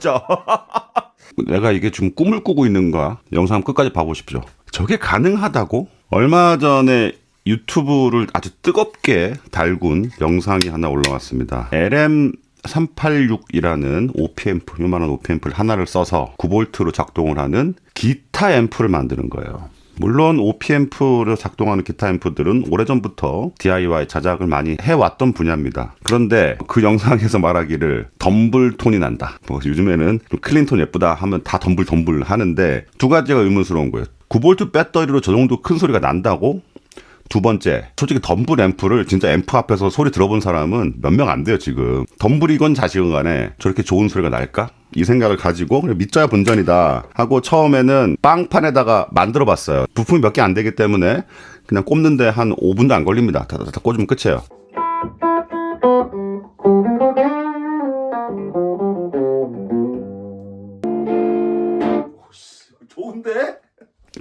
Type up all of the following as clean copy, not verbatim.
진짜. 내가 이게 좀 꿈을 꾸고 있는가? 영상 끝까지 봐보십시오. 저게 가능하다고? 얼마 전에 유튜브를 아주 뜨겁게 달군 영상이 하나 올라왔습니다. LM386이라는 OP-앰프, 요만한 OP-앰프를 하나를 써서 9V로 작동을 하는 기타 앰프를 만드는 거예요. 물론 OP-앰프로 작동하는 기타 앰프들은 오래전부터 DIY 자작을 많이 해왔던 분야입니다. 그런데 그 영상에서 말하기를 덤블 톤이 난다. 뭐 요즘에는 클린톤 예쁘다 하면 다 덤블 하는데 두 가지가 의문스러운 거예요. 9V 배터리로 저 정도 큰 소리가 난다고? 두 번째, 솔직히 덤블 앰프를 진짜 앰프 앞에서 소리 들어본 사람은 몇 명 안 돼요, 지금. 덤블이건 자식은 간에 저렇게 좋은 소리가 날까? 이 생각을 가지고 그냥 믿져야 본전이다 하고 처음에는 빵판에다가 만들어 봤어요. 부품이 몇 개 안 되기 때문에 그냥 꼽는데 한 5분도 안 걸립니다. 다 꽂으면 끝이에요. 좋은데?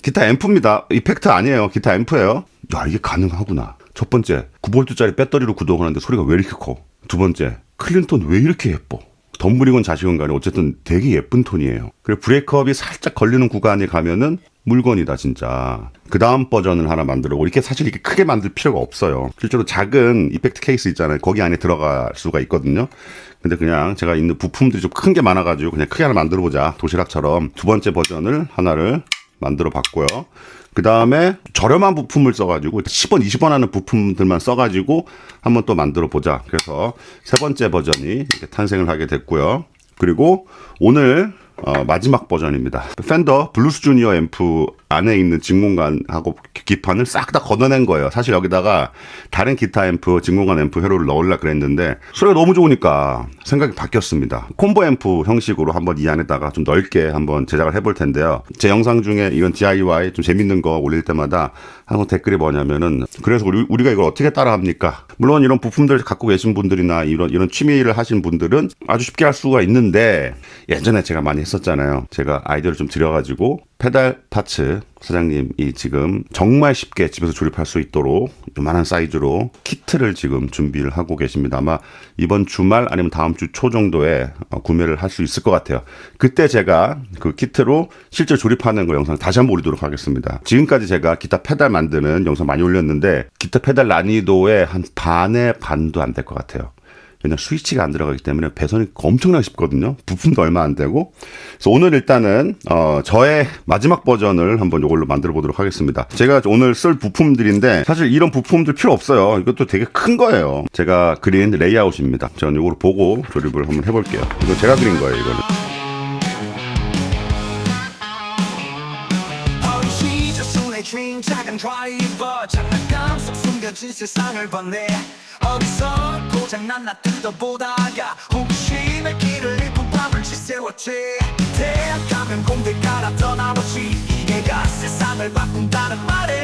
기타 앰프입니다. 이펙트 아니에요. 기타 앰프예요. 야, 이게 가능하구나. 첫 번째, 9V짜리 배터리로 구동하는데 소리가 왜 이렇게 커? 두 번째, 클린톤 왜 이렇게 예뻐? 덤블이건 자식은 간에 어쨌든 되게 예쁜 톤이에요. 그리고 브레이크업이 살짝 걸리는 구간에 가면은 물건이다 진짜. 그 다음 버전을 하나 만들고 이렇게 사실 이렇게 크게 만들 필요가 없어요. 실제로 작은 이펙트 케이스 있잖아요. 거기 안에 들어갈 수가 있거든요. 근데 그냥 제가 있는 부품들이 좀 큰 게 많아가지고 그냥 크게 하나 만들어보자. 도시락처럼 두 번째 버전을 하나를 만들어 봤고요. 그 다음에 저렴한 부품을 써가지고 10원, 20원 하는 부품들만 써가지고 한번 또 만들어 보자. 그래서 세 번째 버전이 이렇게 탄생을 하게 됐고요. 그리고 오늘 마지막 버전입니다. 팬더 블루스 주니어 앰프 안에 있는 진공관하고 기판을 싹 다 걷어낸 거예요. 사실 여기다가 다른 기타 앰프, 진공관 앰프 회로를 넣으려고 그랬는데 소리가 너무 좋으니까 생각이 바뀌었습니다. 콤보 앰프 형식으로 한번 이 안에다가 좀 넓게 한번 제작을 해볼 텐데요. 제 영상 중에 이런 DIY 좀 재밌는 거 올릴 때마다 항상 댓글이 뭐냐면은 그래서 우리가 이걸 어떻게 따라합니까? 물론 이런 부품들 갖고 계신 분들이나 이런 취미를 하신 분들은 아주 쉽게 할 수가 있는데 예전에 제가 많이 했었잖아요. 제가 아이디어를 좀 드려가지고 페달 파츠 사장님이 지금 정말 쉽게 집에서 조립할 수 있도록 요만한 사이즈로 키트를 지금 준비를 하고 계십니다. 아마 이번 주말 아니면 다음 주 초 정도에 구매를 할 수 있을 것 같아요. 그때 제가 그 키트로 실제 조립하는 거 영상 다시 한번 올리도록 하겠습니다. 지금까지 제가 기타 페달 만드는 영상 많이 올렸는데 기타 페달 난이도의 한 반의 반도 안 될 것 같아요. 왜냐면 스위치가 안 들어가기 때문에 배선이 엄청나게 쉽거든요. 부품도 얼마 안 되고. 그래서 오늘 일단은 저의 마지막 버전을 한번 이걸로 만들어 보도록 하겠습니다. 제가 오늘 쓸 부품들인데 사실 이런 부품들 필요 없어요. 이것도 되게 큰 거예요. 제가 그린 레이아웃입니다. 저는 이걸 보고 조립을 한번 해볼게요. 이거 제가 그린 거예요, 이거는. 작은 드라이버 장난감 속 숨겨진 세상을 봤네. 어디서 고장났나 뜯어보다가 혹시 내 길을 잃고 밤을 지새웠지. 대학 가면 공대 갈아 떠나보지. 이게가 세상을 바꾼다는 말에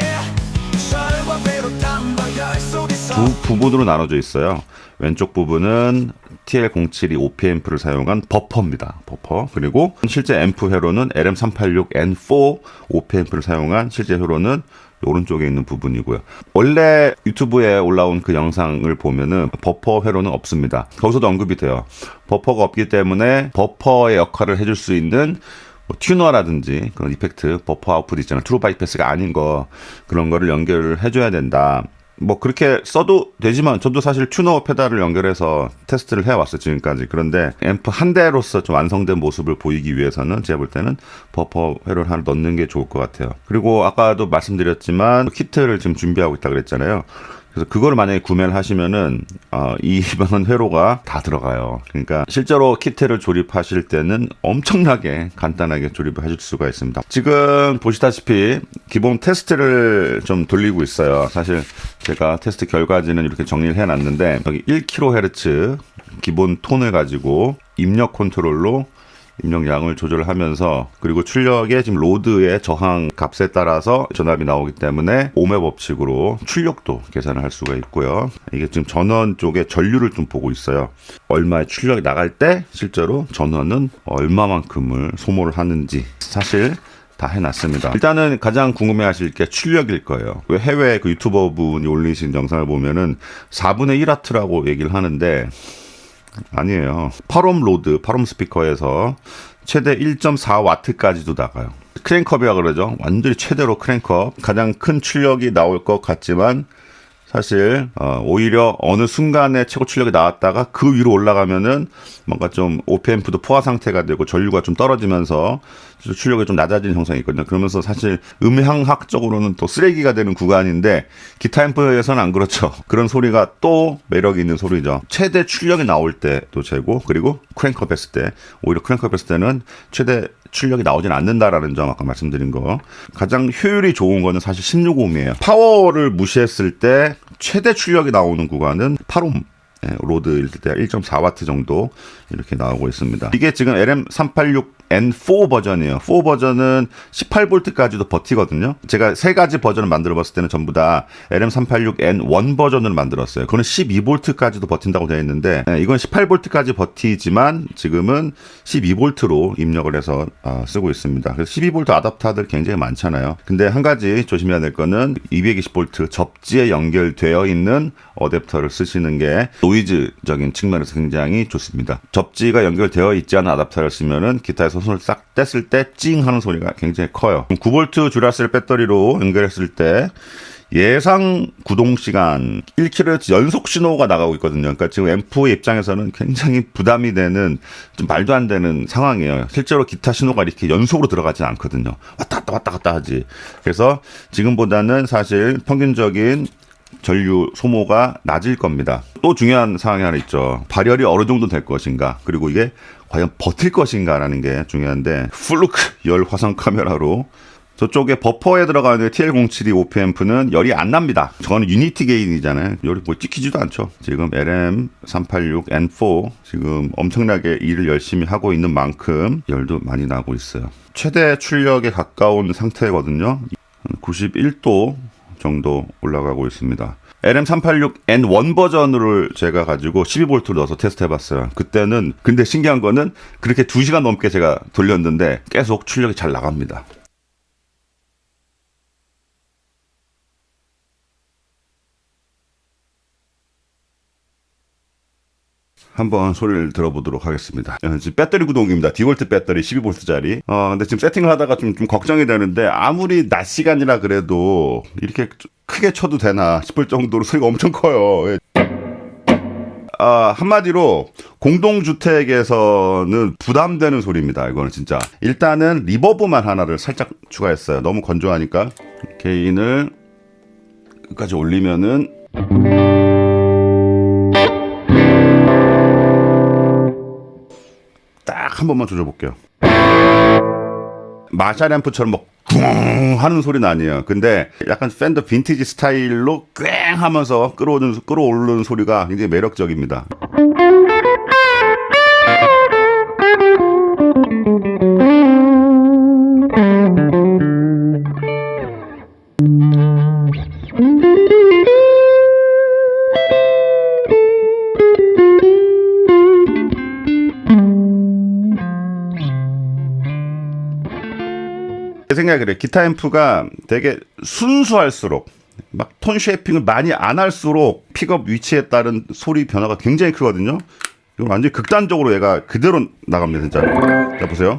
철과 배로 땀방열 속에서 두 부분으로 나눠져 있어요. 왼쪽 부분은 TL072 OP-앰프를 사용한 버퍼입니다. 버퍼. 그리고 실제 앰프 회로는 LM386N4 OP-앰프를 사용한 실제 회로는 오른쪽에 있는 부분이고요. 원래 유튜브에 올라온 그 영상을 보면은 버퍼 회로는 없습니다. 거기서도 언급이 돼요. 버퍼가 없기 때문에 버퍼의 역할을 해줄 수 있는 뭐 튜너라든지 그런 이펙트, 버퍼 아웃풋 있잖아요. 트루 바이패스가 아닌 거 그런 거를 연결을 해줘야 된다. 뭐 그렇게 써도 되지만 저도 사실 튜너 페달을 연결해서 테스트를 해왔어요 지금까지. 그런데 앰프 한 대로서 좀 완성된 모습을 보이기 위해서는 제가 볼 때는 버퍼 회로를 하나 넣는 게 좋을 것 같아요. 그리고 아까도 말씀드렸지만 키트를 지금 준비하고 있다 그랬잖아요. 그래서 그거를 만약에 구매를 하시면은 이번 회로가 다 들어가요. 그러니까 실제로 키트를 조립하실 때는 엄청나게 간단하게 조립을 하실 수가 있습니다. 지금 보시다시피 기본 테스트를 좀 돌리고 있어요. 사실 제가 테스트 결과지는 이렇게 정리를 해놨는데 여기 1kHz 기본 톤을 가지고 입력 컨트롤로 입력량을 조절을 하면서 그리고 출력의 지금 로드의 저항 값에 따라서 전압이 나오기 때문에 ohm의 법칙으로 출력도 계산을 할 수가 있고요. 이게 지금 전원 쪽에 전류를 좀 보고 있어요. 얼마의 출력이 나갈 때 실제로 전원은 얼마만큼을 소모를 하는지 사실 다 해놨습니다. 일단은 가장 궁금해하실 게 출력일 거예요. 왜 해외 그 유튜버 분이 올리신 영상을 보면은 4분의 1와트라고 얘기를 하는데 아니에요. 8옴 로드, 8옴 스피커에서 최대 1.4W까지도 나가요. 크랭크업이라 그러죠. 완전히 최대로 크랭크업. 가장 큰 출력이 나올 것 같지만 사실 오히려 어느 순간에 최고 출력이 나왔다가 그 위로 올라가면은 뭔가 좀 OP앰프도 포화 상태가 되고 전류가 좀 떨어지면서 출력이 좀 낮아지는 형상이 있거든요. 그러면서 사실 음향학적으로는 또 쓰레기가 되는 구간인데 기타 앰프에서는 안 그렇죠. 그런 소리가 또 매력이 있는 소리죠. 최대 출력이 나올 때도 재고, 그리고 크랭크업 했을 때, 오히려 크랭크업 했을 때는 최대 출력이 나오진 않는다라는 점 아까 말씀드린 거. 가장 효율이 좋은 거는 사실 16옴이에요. 파워를 무시했을 때 최대 출력이 나오는 구간은 8옴 로드일 때 1.4W 정도 이렇게 나오고 있습니다. 이게 지금 LM386N4 버전이에요. 4 버전은 18V까지도 버티거든요. 제가 세 가지 버전을 만들어 봤을 때는 전부 다 LM386N1 버전을 만들었어요. 그거는 12V까지도 버틴다고 되어 있는데 이건 18V까지 버티지만 지금은 12V로 입력을 해서 쓰고 있습니다. 그래서 12V 아답터들 굉장히 많잖아요. 근데 한 가지 조심해야 될 거는 220V 접지에 연결되어 있는 어댑터를 쓰시는 게 노이즈적인 측면에서 굉장히 좋습니다. 접지가 연결되어 있지 않은 아답터를 쓰면은 기타에서 손을 싹 뗐을 때 찡 하는 소리가 굉장히 커요. 9V 듀라셀 배터리로 연결했을 때 예상 구동 시간 1kHz 연속 신호가 나가고 있거든요. 그러니까 지금 앰프의 입장에서는 굉장히 부담이 되는 좀 말도 안 되는 상황이에요. 실제로 기타 신호가 이렇게 연속으로 들어가진 않거든요. 왔다 갔다 하지. 그래서 지금보다는 사실 평균적인 전류 소모가 낮을 겁니다. 또 중요한 사항이 하나 있죠. 발열이 어느 정도 될 것인가, 그리고 이게 과연 버틸 것인가라는 게 중요한데, 플루크 열 화상 카메라로 저쪽에 버퍼에 들어가는 TL072 OP앰프는 열이 안 납니다. 저거는 유니티 게인이잖아요. 열이 뭐 찍히지도 않죠. 지금 LM386N4 지금 엄청나게 일을 열심히 하고 있는 만큼 열도 많이 나고 있어요. 최대 출력에 가까운 상태거든요. 91도 정도 올라가고 있습니다. LM386N1 버전을 제가 가지고 12V를 넣어서 테스트 해봤어요. 그때는 근데 신기한 거는 그렇게 2시간 넘게 제가 돌렸는데 계속 출력이 잘 나갑니다. 한번 소리를 들어보도록 하겠습니다. 지금 배터리 구동입니다. 디볼트 배터리 12V짜리. 근데 지금 세팅을 하다가 좀 걱정이 되는데, 아무리 낮 시간이라 그래도 이렇게 크게 쳐도 되나 싶을 정도로 소리가 엄청 커요. 한마디로 공동주택에서는 부담되는 소리입니다. 이거는 진짜. 일단은 리버브만 하나를 살짝 추가했어요. 너무 건조하니까. 게인을 끝까지 올리면은 딱 한 번만 조져볼게요. 마샬 앰프처럼 뭐 쿵 하는 소리는 아니에요. 근데 약간 팬더 빈티지 스타일로 꽝 하면서 끌어오르는 소리가 굉장히 매력적입니다. 제 생각에 그래. 기타 앰프가 되게 순수할수록, 막 톤 쉐이핑을 많이 안 할수록 픽업 위치에 따른 소리 변화가 굉장히 크거든요. 이건 완전히 극단적으로 얘가 그대로 나갑니다, 진짜. 자, 보세요.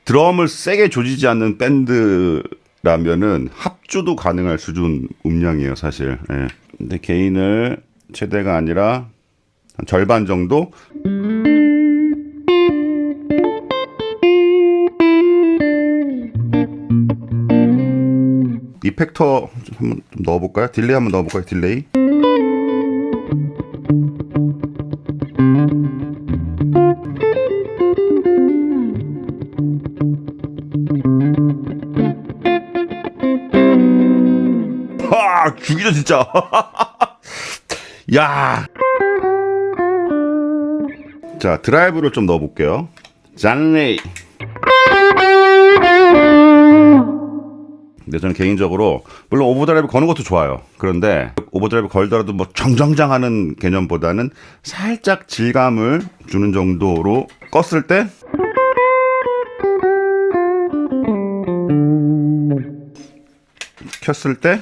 드럼을 세게 조지지 않는 밴드라면은 합주도 가능할 수준 음량이에요, 사실. 예. 근데 게인을 최대가 아니라 한 절반 정도. 이펙터 한번 좀 넣어볼까요? 딜레이 한번 넣어볼까요? 딜레이. 죽이죠 진짜. 야. 자, 드라이브를 좀 넣어볼게요. 잔레이. 근데 저는 개인적으로 물론 오버드라이브 거는 것도 좋아요. 그런데 오버드라이브 걸더라도 뭐 정정장 하는 개념보다는 살짝 질감을 주는 정도로 껐을 때 켰을 때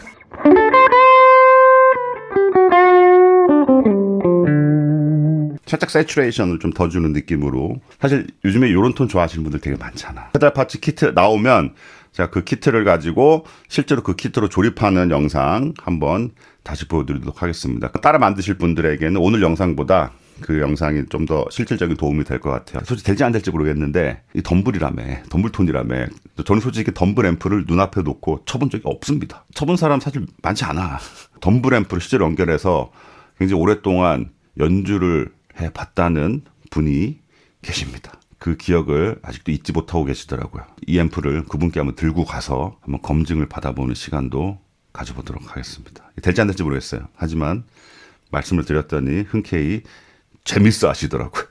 살짝 세츄레이션을 좀 더 주는 느낌으로. 사실 요즘에 요런 톤 좋아하시는 분들 되게 많잖아. 페달 파츠 키트 나오면 제가 그 키트를 가지고 실제로 그 키트로 조립하는 영상 한번 다시 보여드리도록 하겠습니다. 따라 만드실 분들에게는 오늘 영상보다 그 영상이 좀 더 실질적인 도움이 될 것 같아요. 솔직히 될지 안 될지 모르겠는데 이 덤블톤이라며. 저는 솔직히 덤블 앰프를 눈앞에 놓고 쳐본 적이 없습니다. 쳐본 사람 사실 많지 않아. 덤블 앰프를 실제로 연결해서 굉장히 오랫동안 연주를 해봤다는 분이 계십니다. 그 기억을 아직도 잊지 못하고 계시더라고요. 이 앰프를 그분께 한번 들고 가서 한번 검증을 받아보는 시간도 가져보도록 하겠습니다. 될지 안 될지 모르겠어요. 하지만 말씀을 드렸더니 흔쾌히 재밌어 하시더라고요.